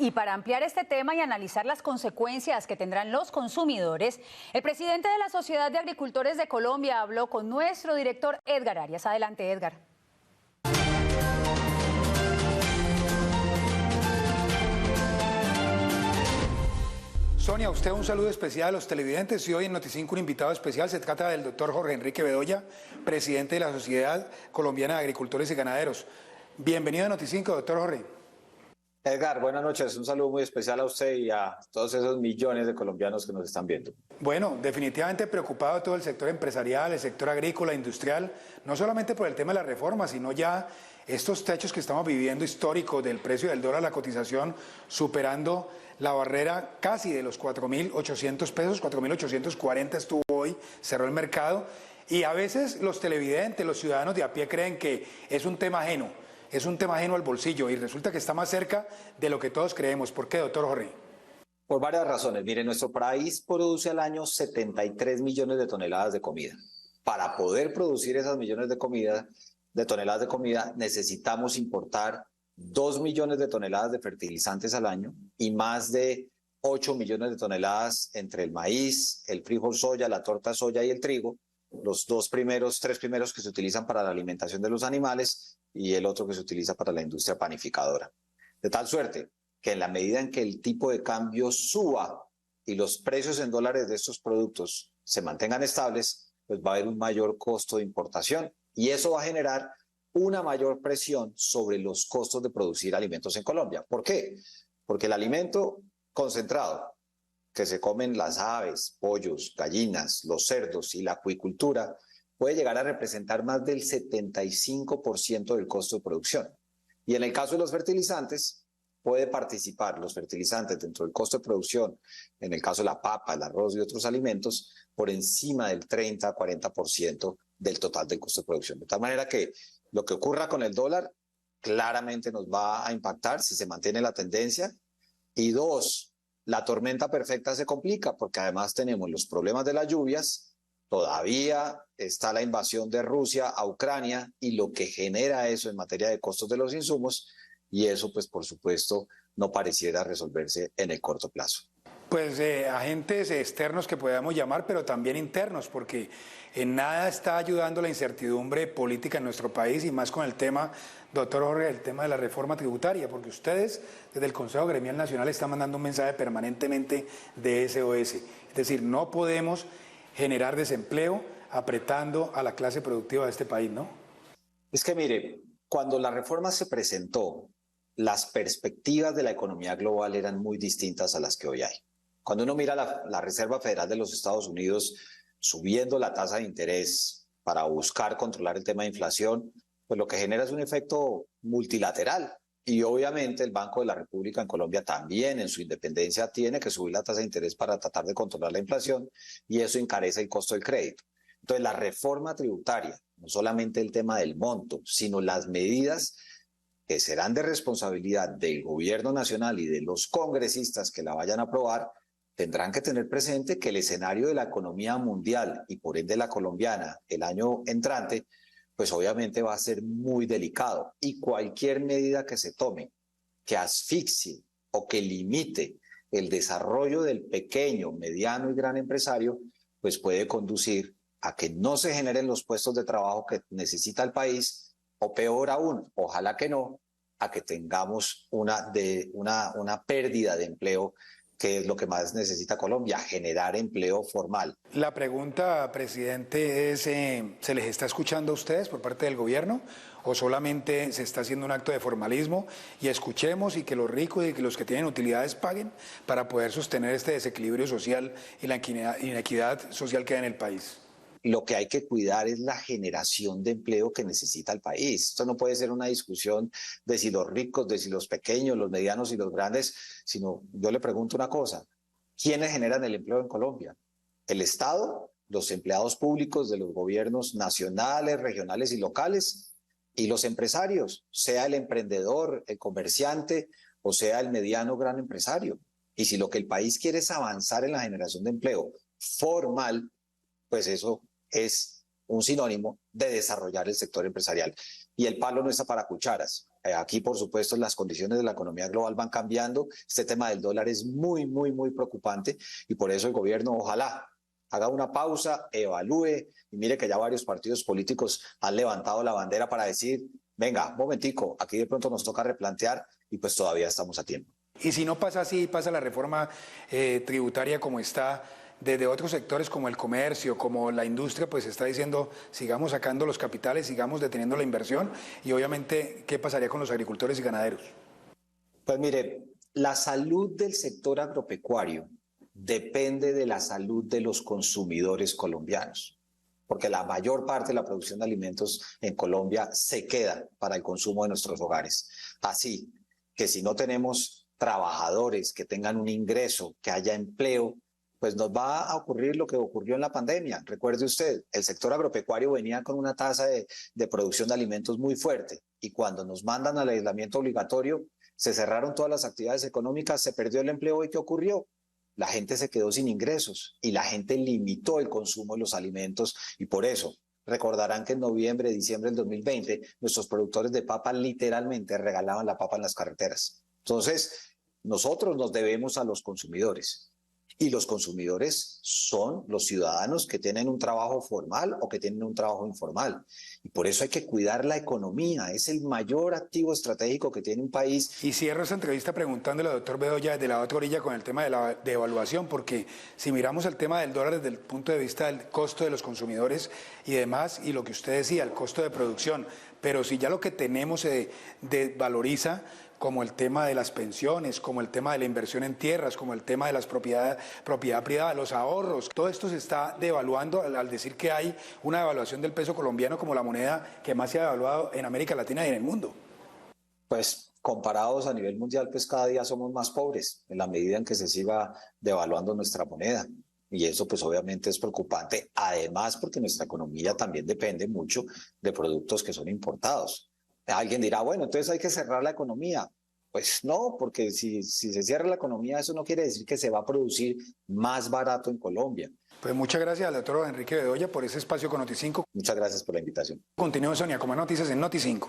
Y para ampliar este tema y analizar las consecuencias que tendrán los consumidores, el presidente de la Sociedad de Agricultores de Colombia habló con nuestro director Edgar Arias. Adelante, Edgar. Sonia, a usted un saludo especial a los televidentes y hoy en Noticinco un invitado especial. Se trata del doctor Jorge Enrique Bedoya, presidente de la Sociedad Colombiana de Agricultores y Ganaderos. Bienvenido a Noticinco, doctor Jorge. Edgar, buenas noches. Un saludo muy especial a usted y a todos esos millones de colombianos que nos están viendo. Bueno, definitivamente preocupado todo el sector empresarial, el sector agrícola, industrial, no solamente por el tema de la reforma, sino ya estos techos que estamos viviendo históricos del precio del dólar, la cotización superando la barrera casi de los 4.800 pesos, 4.840 estuvo hoy, cerró el mercado, y a veces los televidentes, los ciudadanos de a pie creen que es un tema ajeno al bolsillo y resulta que está más cerca de lo que todos creemos. ¿Por qué, doctor Jorge? Por varias razones. Mire, nuestro país produce al año 73 millones de toneladas de comida. Para poder producir esas millones de toneladas de comida, necesitamos importar 2 millones de toneladas de fertilizantes al año y más de 8 millones de toneladas entre el maíz, el frijol soya, la torta soya y el trigo, los tres primeros que se utilizan para la alimentación de los animales y el otro que se utiliza para la industria panificadora. De tal suerte que en la medida en que el tipo de cambio suba y los precios en dólares de estos productos se mantengan estables, pues va a haber un mayor costo de importación y eso va a generar una mayor presión sobre los costos de producir alimentos en Colombia. ¿Por qué? Porque el alimento concentrado que se comen las aves, pollos, gallinas, los cerdos y la acuicultura puede llegar a representar más del 75% del costo de producción. Y en el caso de los fertilizantes, puede participar los fertilizantes dentro del costo de producción, en el caso de la papa, el arroz y otros alimentos, por encima del 30-40% del total del costo de producción. De tal manera que lo que ocurra con el dólar claramente nos va a impactar si se mantiene la tendencia. Y dos, la tormenta perfecta se complica porque además tenemos los problemas de las lluvias, todavía está la invasión de Rusia a Ucrania y lo que genera eso en materia de costos de los insumos y eso pues por supuesto no pareciera resolverse en el corto plazo. Pues agentes externos que podamos llamar, pero también internos, porque en nada está ayudando la incertidumbre política en nuestro país y más con el tema, doctor Jorge, el tema de la reforma tributaria, porque ustedes desde el Consejo Gremial Nacional están mandando un mensaje permanentemente de SOS, es decir, no podemos generar desempleo apretando a la clase productiva de este país, ¿no? Es que mire, cuando la reforma se presentó, las perspectivas de la economía global eran muy distintas a las que hoy hay. Cuando uno mira la Reserva Federal de los Estados Unidos subiendo la tasa de interés para buscar controlar el tema de inflación, pues lo que genera es un efecto multilateral. Y obviamente el Banco de la República en Colombia también en su independencia tiene que subir la tasa de interés para tratar de controlar la inflación y eso encarece el costo del crédito. Entonces la reforma tributaria, no solamente el tema del monto, sino las medidas que serán de responsabilidad del gobierno nacional y de los congresistas que la vayan a aprobar, tendrán que tener presente que el escenario de la economía mundial y por ende la colombiana el año entrante, pues obviamente va a ser muy delicado y cualquier medida que se tome que asfixie o que limite el desarrollo del pequeño, mediano y gran empresario, pues puede conducir a que no se generen los puestos de trabajo que necesita el país o peor aún, ojalá que no, a que tengamos una pérdida de empleo que es lo que más necesita Colombia, generar empleo formal. La pregunta, presidente, es, ¿se les está escuchando a ustedes por parte del gobierno o solamente se está haciendo un acto de formalismo y escuchemos y que los ricos y que los que tienen utilidades paguen para poder sostener este desequilibrio social y la inequidad social que hay en el país? Lo que hay que cuidar es la generación de empleo que necesita el país. Esto no puede ser una discusión de si los ricos, de si los pequeños, los medianos y los grandes, sino yo le pregunto una cosa, ¿quiénes generan el empleo en Colombia? ¿El Estado, los empleados públicos de los gobiernos nacionales, regionales y locales? ¿Y los empresarios, sea el emprendedor, el comerciante o sea el mediano gran empresario? Y si lo que el país quiere es avanzar en la generación de empleo formal, pues eso es un sinónimo de desarrollar el sector empresarial. Y el palo no está para cucharas. aquí, por supuesto, las condiciones de la economía global van cambiando. Este tema del dólar es muy, muy, muy preocupante y por eso el gobierno ojalá haga una pausa, evalúe y mire que ya varios partidos políticos han levantado la bandera para decir, venga, un momentico, aquí de pronto nos toca replantear y pues todavía estamos a tiempo. Y si no pasa así, pasa la reforma tributaria como está, desde otros sectores como el comercio, como la industria, pues está diciendo, sigamos sacando los capitales, sigamos deteniendo la inversión y obviamente, ¿qué pasaría con los agricultores y ganaderos? Pues mire, la salud del sector agropecuario depende de la salud de los consumidores colombianos, porque la mayor parte de la producción de alimentos en Colombia se queda para el consumo de nuestros hogares. Así que si no tenemos trabajadores que tengan un ingreso, que haya empleo, pues nos va a ocurrir lo que ocurrió en la pandemia. Recuerde usted, el sector agropecuario venía con una tasa de producción de alimentos muy fuerte y cuando nos mandan al aislamiento obligatorio, se cerraron todas las actividades económicas, se perdió el empleo y ¿qué ocurrió? La gente se quedó sin ingresos y la gente limitó el consumo de los alimentos y por eso recordarán que en noviembre, diciembre del 2020, nuestros productores de papa literalmente regalaban la papa en las carreteras. Entonces, nosotros nos debemos a los consumidores. Y los consumidores son los ciudadanos que tienen un trabajo formal o que tienen un trabajo informal. Y por eso hay que cuidar la economía. Es el mayor activo estratégico que tiene un país. Y cierro esta entrevista preguntándole al doctor Bedoya desde la otra orilla con el tema de la devaluación, porque si miramos el tema del dólar desde el punto de vista del costo de los consumidores y demás, y lo que usted decía, el costo de producción, pero si ya lo que tenemos se desvaloriza, como el tema de las pensiones, como el tema de la inversión en tierras, como el tema de las propiedad privada, los ahorros, todo esto se está devaluando al decir que hay una devaluación del peso colombiano como la moneda que más se ha devaluado en América Latina y en el mundo. Pues comparados a nivel mundial, pues cada día somos más pobres en la medida en que se siga devaluando nuestra moneda. Y eso pues obviamente es preocupante, además porque nuestra economía también depende mucho de productos que son importados. Alguien dirá, bueno, entonces hay que cerrar la economía. Pues no, porque si se cierra la economía, eso no quiere decir que se va a producir más barato en Colombia. Pues muchas gracias al doctor Enrique Bedoya por ese espacio con Noti5. Muchas gracias por la invitación. Continúe, Sonia, con más noticias en Noti5.